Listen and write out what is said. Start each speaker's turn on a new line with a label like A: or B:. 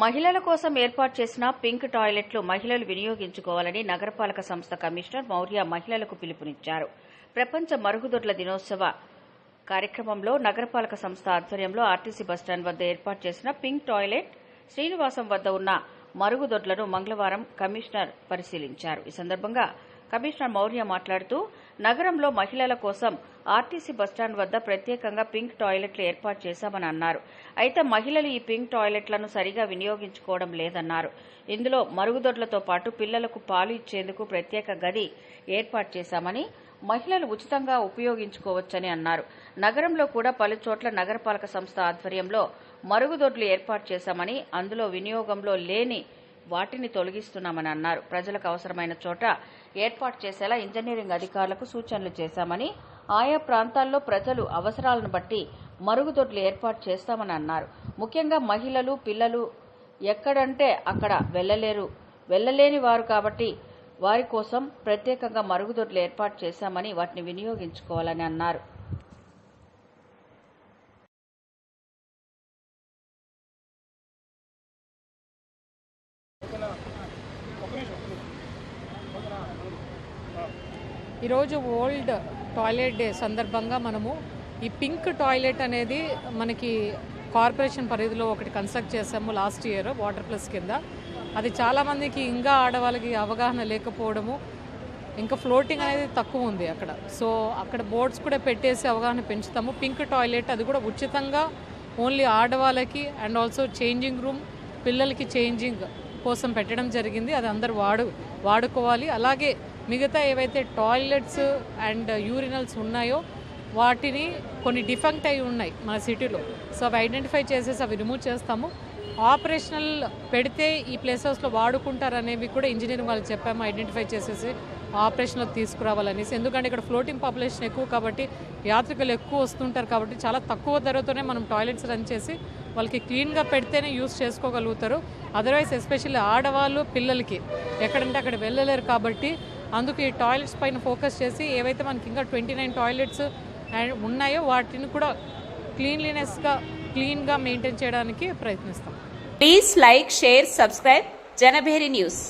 A: మహిళల కోసం ఏర్పాటు చేసిన పింక్ టాయిలెట్లు మహిళలు వినియోగించుకోవాలని నగరపాలక సంస్థ కమిషనర్ మౌర్య మహిళలకు పిలుపునిచ్చారు. ప్రపంచ మరుగుదొడ్ల దినోత్సవ కార్యక్రమంలో నగరపాలక సంస్థ ఆధ్వర్యంలో ఆర్టీసీ బస్టాండ్ వద్ద ఏర్పాటు చేసిన పింక్ టాయిలెట్ శ్రీనివాసం వద్ద ఉన్న మరుగుదొడ్లను మంగళవారం కమిషనర్ పరిశీలించారు. ఈ సందర్భంగా కమిషనర్ మౌర్య మాట్లాడుతూ నగరంలో మహిళల కోసం ఆర్టీసీ బస్టాండ్ వద్ద ప్రత్యేకంగా పింక్ టాయిలెట్లు ఏర్పాటు చేశామని అన్నారు. అయితే మహిళలు ఈ పింక్ టాయిలెట్లను సరిగా వినియోగించుకోవడం లేదన్నారు. ఇందులో మరుగుదొడ్లతో పాటు పిల్లలకు పాలు ఇచ్చేందుకు ప్రత్యేక గది ఏర్పాటు చేశామని, మహిళలు ఉచితంగా ఉపయోగించుకోవచ్చని అన్నారు. నగరంలో కూడా పలుచోట్ల నగరపాలక సంస్థ ఆధ్వర్యంలో మరుగుదొడ్లు ఏర్పాటు చేశామని, అందులో వినియోగంలో లేని వాటిని తొలగిస్తున్నామని అన్నారు. ప్రజలకు అవసరమైన చోట ఏర్పాటు చేసేలా ఇంజనీరింగ్ అధికారులకు సూచనలు చేశామని, ఆయా ప్రాంతాల్లో ప్రజలు అవసరాలను బట్టి మరుగుదొడ్లు ఏర్పాటు చేస్తామని అన్నారు. ముఖ్యంగా మహిళలు, పిల్లలు ఎక్కడంటే అక్కడ వెళ్లలేని వారు కాబట్టి వారి కోసం ప్రత్యేకంగా మరుగుదొడ్లు ఏర్పాటు చేశామని, వాటిని వినియోగించుకోవాలని అన్నారు.
B: ఈరోజు వరల్డ్ టాయిలెట్ డే సందర్భంగా మనము ఈ పింక్ టాయిలెట్ అనేది మనకి కార్పొరేషన్ పరిధిలో ఒకటి కన్స్ట్రక్ట్ చేసాము లాస్ట్ ఇయర్ వాటర్ ప్లస్ కింద. అది చాలామందికి ఇంకా ఆడవాళ్ళకి అవగాహన లేకపోవడము, ఇంకా ఫ్లోటింగ్ అనేది తక్కువ ఉంది అక్కడ. సో అక్కడ బోర్డ్స్ కూడా పెట్టేసి అవగాహన పెంచుతాము. పింక్ టాయిలెట్ అది కూడా ఉచితంగా ఓన్లీ ఆడవాళ్ళకి అండ్ ఆల్సో చేంజింగ్ రూమ్, పిల్లలకి చేంజింగ్ కోసం పెట్టడం జరిగింది. అది అందరూ వాడుకోవాలి. అలాగే మిగతా ఏవైతే టాయిలెట్స్ అండ్ యూరినల్స్ ఉన్నాయో వాటిని కొన్ని డిఫెక్ట్ అయి ఉన్నాయి మన సిటీలో. సో అవి ఐడెంటిఫై చేసేసి అవి రిమూవ్ చేస్తాము. ఆపరేషనల్ పెడితే ఈ ప్లేసెస్లో వాడుకుంటారనేవి కూడా ఇంజనీరింగ్ వాళ్ళు చెప్పాము, ఐడెంటిఫై చేసేసి ఆపరేషన్లో తీసుకురావాలనేసి. ఎందుకంటే ఇక్కడ ఫ్లోటింగ్ పాపులేషన్ ఎక్కువ కాబట్టి, యాత్రికులు ఎక్కువ వస్తుంటారు కాబట్టి చాలా తక్కువ ధరతోనే మనం టాయిలెట్స్ రన్ చేసి వాళ్ళకి క్లీన్గా పెడితేనే యూస్ చేసుకోగలుగుతారు. అదర్వైజ్ ఎస్పెషల్లీ ఆడవాళ్ళు, పిల్లలకి ఎక్కడంటే అక్కడ వెళ్ళలేరు కాబట్టి అందుకు ఈ టాయిలెట్స్ పైన ఫోకస్ చేసి ఏవైతే మనకి ఇంకా 29 టాయిలెట్స్ ఉన్నాయో వాటిని కూడా క్లీన్గా మెయింటైన్ చేయడానికి ప్రయత్నిస్తాం.
C: Please like, share, subscribe Janabheri news.